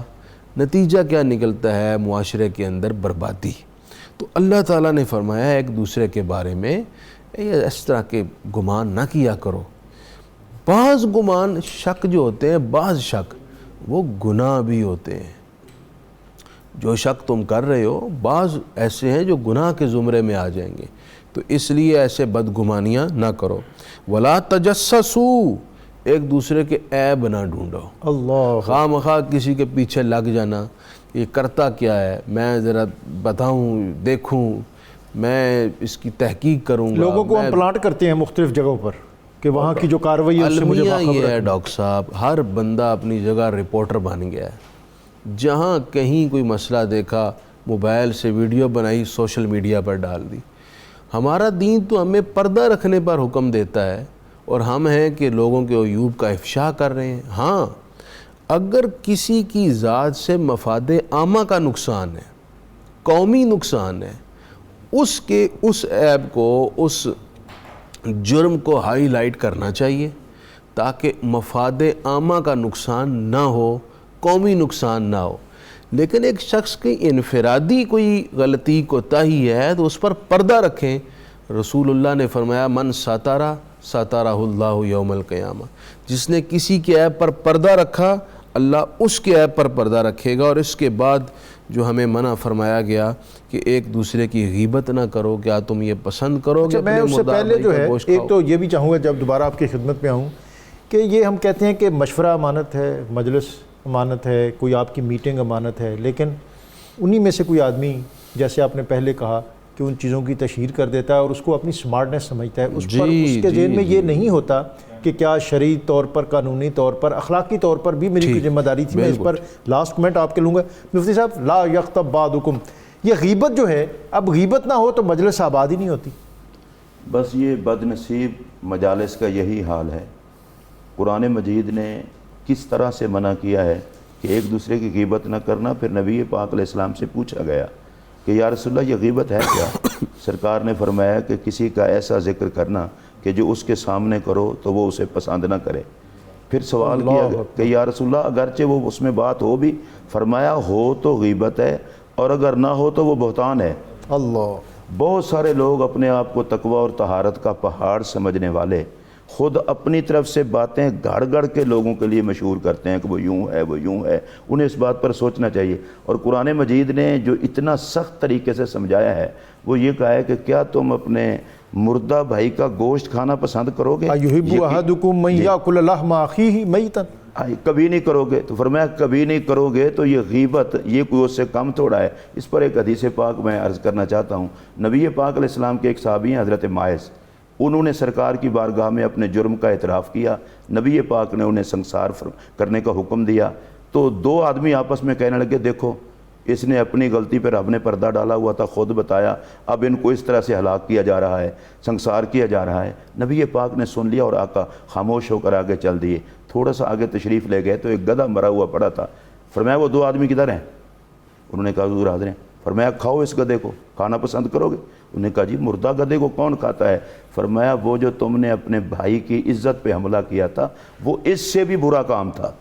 نتیجہ کیا نکلتا ہے؟ معاشرے کے اندر بربادی. تو اللہ تعالیٰ نے فرمایا ہے ایک دوسرے کے بارے میں اس طرح کے گمان نہ کیا کرو. بعض گمان شک جو ہوتے ہیں، بعض شک وہ گناہ بھی ہوتے ہیں. جو شک تم کر رہے ہو بعض ایسے ہیں جو گناہ کے زمرے میں آ جائیں گے. تو اس لیے ایسے بدگمانیاں نہ کرو. ولا تجسسوا، ایک دوسرے کے عیب نہ ڈھونڈو. اللہ. خواہ مخواہ کسی کے پیچھے لگ جانا، یہ کرتا کیا ہے، میں ذرا بتاؤں، دیکھوں، میں اس کی تحقیق کروں گا. لوگوں کو ہم پلانٹ کرتے ہیں مختلف جگہوں پر کہ وہاں کی جو کارروائی ہے اس سے مجھے المیہ یہ ہے باخبر. ڈاکٹر صاحب، ہر بندہ اپنی جگہ رپورٹر بن گیا ہے. جہاں کہیں کوئی مسئلہ دیکھا، موبائل سے ویڈیو بنائی، سوشل میڈیا پر ڈال دی. ہمارا دین تو ہمیں پردہ رکھنے پر حکم دیتا ہے، اور ہم ہیں کہ لوگوں کے عیوب کا افشا کر رہے ہیں. ہاں، اگر کسی کی ذات سے مفاد عامہ کا نقصان ہے، قومی نقصان ہے، اس عیب کو، اس جرم کو ہائی لائٹ کرنا چاہیے تاکہ مفاد عامہ کا نقصان نہ ہو، قومی نقصان نہ ہو. لیکن ایک شخص کی انفرادی کوئی غلطی کوتاہی ہے تو اس پر پردہ رکھیں. رسول اللہ نے فرمایا من سترہ سترہ اللہ یوم القیامہ. جس نے کسی کے عیب پر پردہ رکھا، اللہ اس کے عیب پر پردہ رکھے گا۔ اور اس کے بعد جو ہمیں منع فرمایا گیا کہ ایک دوسرے کی غیبت نہ کرو، کیا تم یہ پسند کرو گے میں اس سے پہلے جو ہے ایک تو یہ بھی چاہوں گا جب دوبارہ آپ کی خدمت میں آؤں کہ یہ ہم کہتے ہیں کہ مشورہ امانت ہے، مجلس امانت ہے، کوئی آپ کی میٹنگ امانت ہے، لیکن انہی میں سے کوئی آدمی جیسے آپ نے پہلے کہا کہ ان چیزوں کی تشہیر کر دیتا ہے اور اس کو اپنی سمارٹنیس سمجھتا ہے، اس پر اس کے ذہن میں یہ نہیں ہوتا کہ کیا شرعی طور پر، قانونی طور پر، اخلاقی طور پر بھی میری کوئی ذمہ داری تھی۔ میں اس پر لاسٹ کمنٹ آپ کے لوں گا مفتی صاحب، لا یغتب بعضکم، یہ غیبت جو ہے، اب غیبت نہ ہو تو مجلس آباد ہی نہیں ہوتی۔ بس یہ بد نصیب مجالس کا یہی حال ہے۔ قرآن مجید نے کس طرح سے منع کیا ہے کہ ایک دوسرے کی غیبت نہ کرنا۔ پھر نبی پاک علیہ السلام سے پوچھا گیا کہ یا رسول اللہ یہ غیبت ہے کیا؟ سرکار نے فرمایا کہ کسی کا ایسا ذکر کرنا کہ جو اس کے سامنے کرو تو وہ اسے پسند نہ کرے۔ پھر سوال کیا کہ یا رسول اللہ اگرچہ وہ اس میں بات ہو بھی، فرمایا ہو تو غیبت ہے اور اگر نہ ہو تو وہ بہتان ہے۔ اللہ، بہت سارے لوگ اپنے آپ کو تقوی اور طہارت کا پہاڑ سمجھنے والے خود اپنی طرف سے باتیں گھڑ گھڑ کے لوگوں کے لیے مشہور کرتے ہیں کہ وہ یوں ہے، وہ یوں ہے۔ انہیں اس بات پر سوچنا چاہیے۔ اور قرآن مجید نے جو اتنا سخت طریقے سے سمجھایا ہے وہ یہ کہا ہے کہ کیا تم اپنے مردہ بھائی کا گوشت کھانا پسند کرو گے؟ ایحب احدکم من یاکل لحم اخیہ میتا، کبھی نہیں کرو گے۔ تو فرمایا کبھی نہیں کرو گے تو یہ غیبت یہ کوئی اس سے کم تھوڑا ہے۔ اس پر ایک حدیث پاک میں عرض کرنا چاہتا ہوں۔ نبی پاک علیہ السلام کے ایک صحابی ہیں حضرت ماعز، انہوں نے سرکار کی بارگاہ میں اپنے جرم کا اعتراف کیا۔ نبی پاک نے انہیں سنگسار کرنے کا حکم دیا۔ تو دو آدمی آپس میں کہنے لگے دیکھو اس نے اپنی غلطی پر رب نے پردہ ڈالا ہوا تھا، خود بتایا، اب ان کو اس طرح سے ہلاک کیا جا رہا ہے، سنگسار کیا جا رہا ہے۔ نبی پاک نے سن لیا اور آقا خاموش ہو کر آگے چل دیے۔ تھوڑا سا آگے تشریف لے گئے تو ایک گدھا مرا ہوا پڑا تھا۔ فرمایا وہ دو آدمی کدھر ہیں؟ انہوں نے کہا حضور حاضر ہیں۔ فرمایا کھاؤ اس گدھے کو، کھانا پسند کرو گے؟ انہوں نے کہا جی مردہ گدھے کو کون کھاتا ہے؟ فرمایا وہ جو تم نے اپنے بھائی کی عزت پہ حملہ کیا تھا وہ اس سے بھی برا کام تھا۔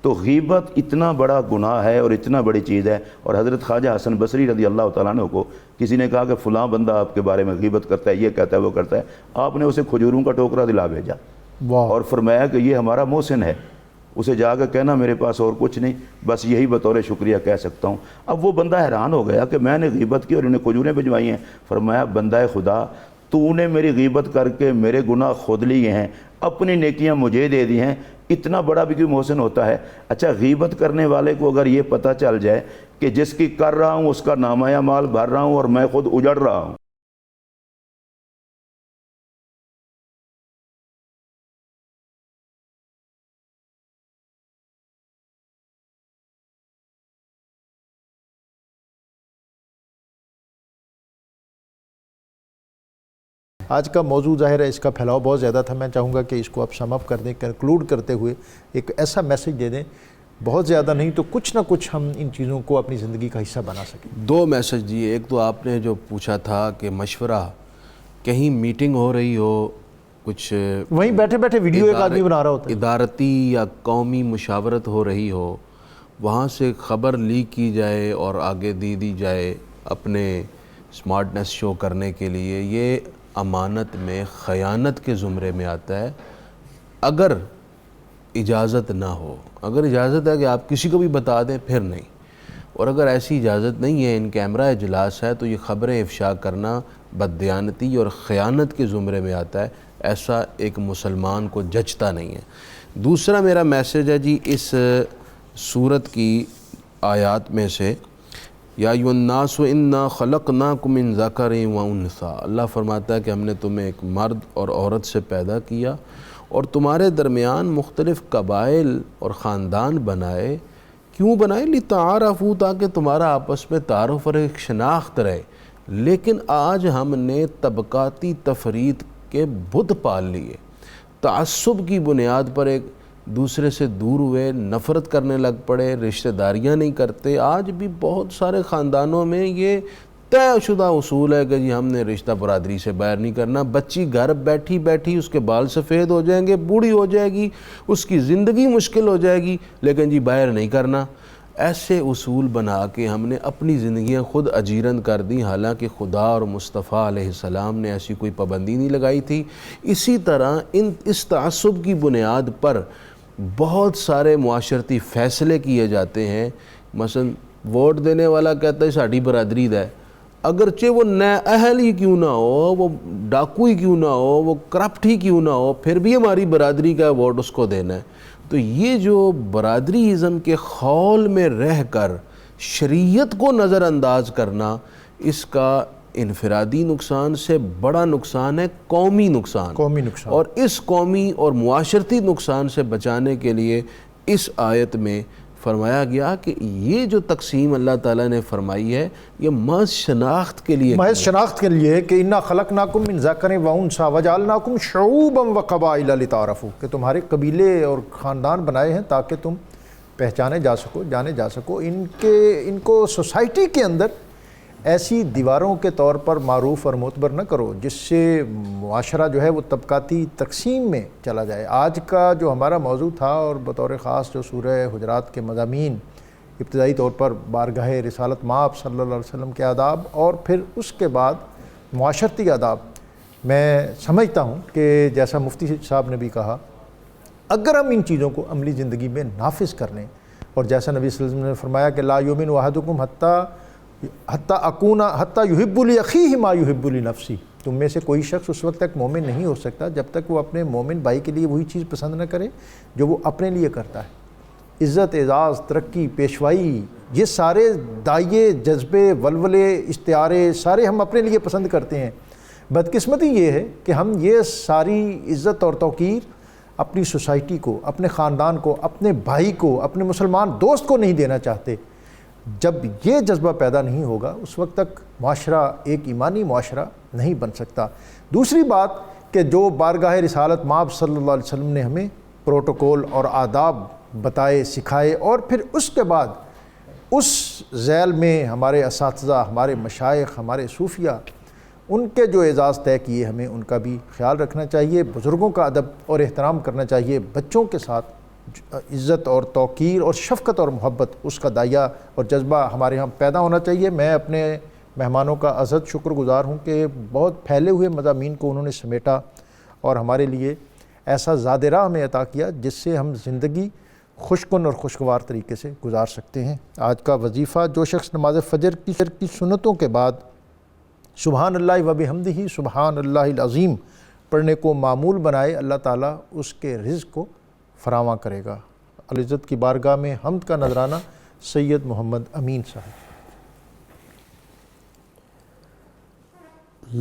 تو غیبت اتنا بڑا گناہ ہے اور اتنا بڑی چیز ہے۔ اور حضرت خواجہ حسن بصری رضی اللہ تعالیٰ عنہ کو کسی نے کہا کہ فلاں بندہ آپ کے بارے میں غیبت کرتا ہے، یہ کہتا ہے، وہ کرتا ہے۔ آپ نے اسے کھجوروں کا ٹوکرا دلا بھیجا اور فرمایا کہ یہ ہمارا محسن ہے، اسے جا کر کہنا میرے پاس اور کچھ نہیں، بس یہی بطور شکریہ کہہ سکتا ہوں۔ اب وہ بندہ حیران ہو گیا کہ میں نے غیبت کی اور انہیں کھجوریں بھجوائی ہیں۔ فرمایا بندہ خدا، تو نے میری غیبت کر کے میرے گناہ خود لیے ہیں، اپنی نیکیاں مجھے دے دی ہیں، اتنا بڑا بھی کوئی محسن ہوتا ہے؟ اچھا غیبت کرنے والے کو اگر یہ پتہ چل جائے کہ جس کی کر رہا ہوں اس کا نامہ اعمال بھر رہا ہوں اور میں خود اجڑ رہا ہوں، آج کا موضوع ظاہر ہے اس کا پھیلاؤ بہت زیادہ تھا، میں چاہوں گا کہ اس کو آپ سم اپ کر دیں، کنکلوڈ کرتے ہوئے ایک ایسا میسج دے دیں، بہت زیادہ نہیں تو کچھ نہ کچھ ہم ان چیزوں کو اپنی زندگی کا حصہ بنا سکیں۔ دو میسج دیے۔ ایک تو آپ نے جو پوچھا تھا کہ مشورہ، کہیں میٹنگ ہو رہی ہو، کچھ وہیں بیٹھے بیٹھے ویڈیو ایک آدمی بنا رہا ہوتا ہے، ادارتی یا قومی مشاورت ہو رہی ہو، وہاں سے خبر لیک کی جائے اور آگے دی جائے اپنے سمارٹنیس شو کرنے کے لیے، یہ امانت میں خیانت کے زمرے میں آتا ہے۔ اگر اجازت نہ ہو، اگر اجازت ہے کہ آپ کسی کو بھی بتا دیں پھر نہیں، اور اگر ایسی اجازت نہیں ہے، ان کیمرہ اجلاس ہے، تو یہ خبریں افشا کرنا بددیانتی اور خیانت کے زمرے میں آتا ہے۔ ایسا ایک مسلمان کو جچتا نہیں ہے۔ دوسرا میرا میسج ہے جی اس سورت کی آیات میں سے، یا ایھا الناس انا خلقناکم من ذکر و انثی، اللہ فرماتا ہے کہ ہم نے تمہیں ایک مرد اور عورت سے پیدا کیا اور تمہارے درمیان مختلف قبائل اور خاندان بنائے۔ کیوں بنائے؟ لتعارفوا، تاکہ تمہارا آپس میں تعارف اور ایک شناخت رہے۔ لیکن آج ہم نے طبقاتی تفریق کے بت پال لیے، تعصب کی بنیاد پر ایک دوسرے سے دور ہوئے، نفرت کرنے لگ پڑے، رشتہ داریاں نہیں کرتے۔ آج بھی بہت سارے خاندانوں میں یہ طے شدہ اصول ہے کہ جی ہم نے رشتہ برادری سے باہر نہیں کرنا۔ بچی گھر بیٹھی اس کے بال سفید ہو جائیں گے، بوڑھی ہو جائے گی، اس کی زندگی مشکل ہو جائے گی، لیکن جی باہر نہیں کرنا۔ ایسے اصول بنا کے ہم نے اپنی زندگیاں خود اجیرن کر دیں، حالانکہ خدا اور مصطفیٰ علیہ السلام نے ایسی کوئی پابندی نہیں لگائی تھی۔ اسی طرح اس تعصب کی بنیاد پر بہت سارے معاشرتی فیصلے کیے جاتے ہیں. مثلا ووٹ دینے والا کہتا ہے ساڑی برادری دا ہے, اگرچہ وہ اہل ہی کیوں نہ ہو, وہ ڈاکو ہی کیوں نہ ہو, وہ کرپٹ ہی کیوں نہ ہو, پھر بھی ہماری برادری کا ووٹ اس کو دینا ہے. تو یہ جو برادری ازم کے خول میں رہ کر شریعت کو نظر انداز کرنا, اس کا انفرادی نقصان سے بڑا نقصان ہے قومی نقصان. اور اس قومی اور معاشرتی نقصان سے بچانے کے لیے اس آیت میں فرمایا گیا کہ یہ جو تقسیم اللہ تعالیٰ نے فرمائی ہے یہ محض شناخت کے لیے, کہ انا خلقناکم من ذکر و انثی وجعلناکم شعوبا وقبائل لتعارفوا, کہ تمہارے قبیلے اور خاندان بنائے ہیں تاکہ تم پہچانے جا سکو, جانے جا سکو. ان کو سوسائٹی کے اندر ایسی دیواروں کے طور پر معروف اور معتبر نہ کرو جس سے معاشرہ جو ہے وہ طبقاتی تقسیم میں چلا جائے. آج کا جو ہمارا موضوع تھا اور بطور خاص جو سورہ حجرات کے مضامین, ابتدائی طور پر بارگاہ رسالت مآب صلی اللہ علیہ وسلم کے آداب اور پھر اس کے بعد معاشرتی آداب, میں سمجھتا ہوں کہ جیسا مفتی صاحب نے بھی کہا, اگر ہم ان چیزوں کو عملی زندگی میں نافذ کر لیں, اور جیسا نبی صلی اللہ علیہ وسلم نے فرمایا کہ لا یؤمن احدکم حتی یحب لاخیہ ما یحب لنفسہ, تم میں سے کوئی شخص اس وقت تک مومن نہیں ہو سکتا جب تک وہ اپنے مومن بھائی کے لیے وہی چیز پسند نہ کرے جو وہ اپنے لیے کرتا ہے. عزت, اعزاز, ترقی, پیشوائی, یہ سارے دائیں, جذبے, ولولے, اشتہارے سارے ہم اپنے لیے پسند کرتے ہیں. بدقسمتی یہ ہے کہ ہم یہ ساری عزت اور توقیر اپنی سوسائٹی کو, اپنے خاندان کو, اپنے بھائی کو, اپنے مسلمان دوست کو نہیں دینا چاہتے. جب یہ جذبہ پیدا نہیں ہوگا اس وقت تک معاشرہ ایک ایمانی معاشرہ نہیں بن سکتا. دوسری بات کہ جو بارگاہ رسالت مآب صلی اللہ علیہ وسلم نے ہمیں پروٹوکول اور آداب بتائے, سکھائے, اور پھر اس کے بعد اس ذیل میں ہمارے اساتذہ, ہمارے مشائخ, ہمارے صوفیہ, ان کے جو اعزاز طے کیے ہمیں ان کا بھی خیال رکھنا چاہیے. بزرگوں کا ادب اور احترام کرنا چاہیے. بچوں کے ساتھ عزت اور توقیر اور شفقت اور محبت, اس کا دائیہ اور جذبہ ہمارے ہاں پیدا ہونا چاہیے. میں اپنے مہمانوں کا ازحد شکر گزار ہوں کہ بہت پھیلے ہوئے مضامین کو انہوں نے سمیٹا اور ہمارے لیے ایسا زاد راہ ہمیں عطا کیا جس سے ہم زندگی خوشکن اور خوشگوار طریقے سے گزار سکتے ہیں. آج کا وظیفہ, جو شخص نماز فجر کی سنتوں کے بعد سبحان اللہ و بحمدہ سبحان اللہ العظیم پڑھنے کو معمول بنائے, اللہ تعالیٰ اس کے رزق کو فراواں کرے گا. العزت کی بارگاہ میں حمد کا نذرانہ سید محمد امین صاحب.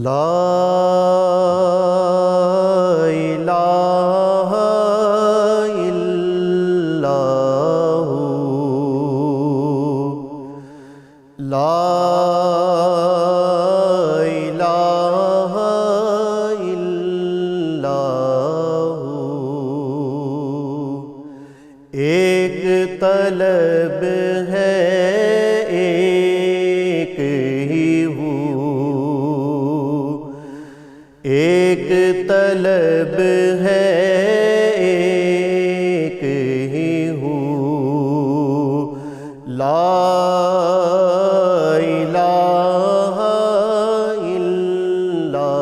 لا الہ الا لا الہ الا ایک طلب ہے ایک ہی ہوں, ایک طلب ہے ایک ہی ہوں, لا الہ الا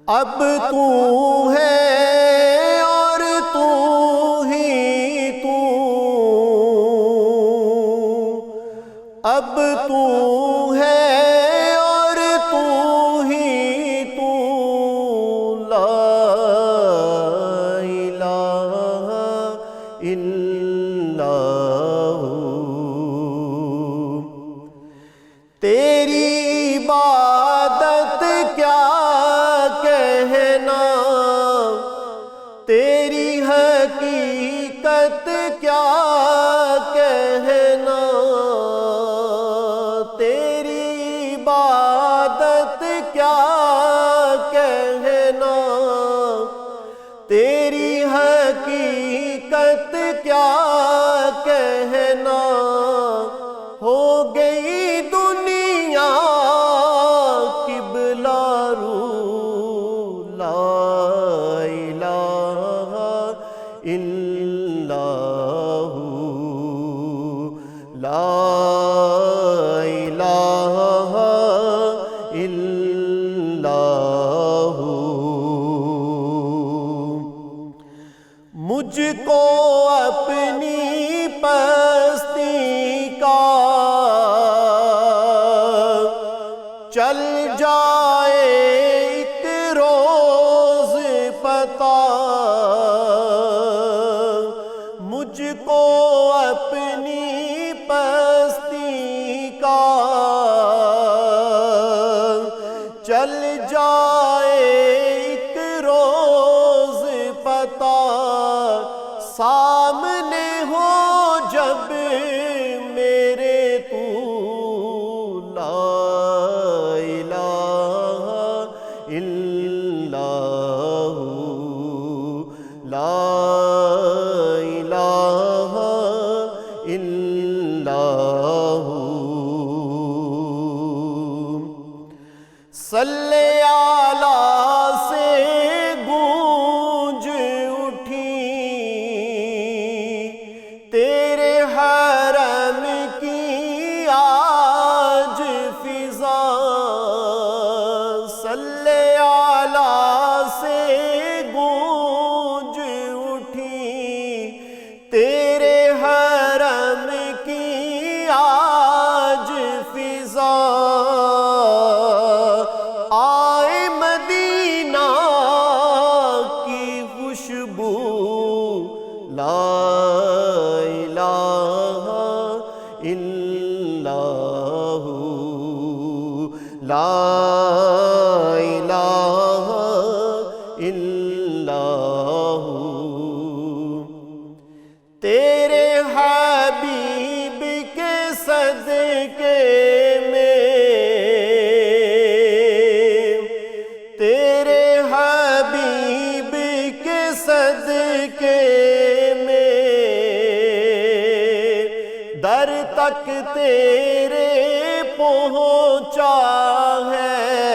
اب تو ہے اور تو ہی تو, اب تو ہے اور تو ہی تو, لا الہ الا تیری عبادت کیا کہنا, تیری حقیقت کیا کہنا, تیری عبادت کیا کہنا, تیری حقیقت کیا کہنا, ہو گئی دنیا قبلہ رو, لا الہ الا لا الہ الا مجھ کو اپنی پستی کا چل جائے ایک روز پتہ، مجھ کو اپنی پستی کا چل جائے ایک روز پتہ، سامنے ہو جب میرے تو لا الہ الا ہو، لا الہ الا ہو۔ صلی اعلیٰ سے گونج اٹھی تیرے حرم کی آج فضا، صلی اعلیٰ سے گونج اٹھی تیرے حرم کی آج فضا، آئے مدینہ کی خوشبو، لا الہ الا ہو، لا الہ الا ہو۔ تیرے حبیب کے صدقے میں، تیرے حبیب کے صدقے میں در تک تیرے پہنچا ہے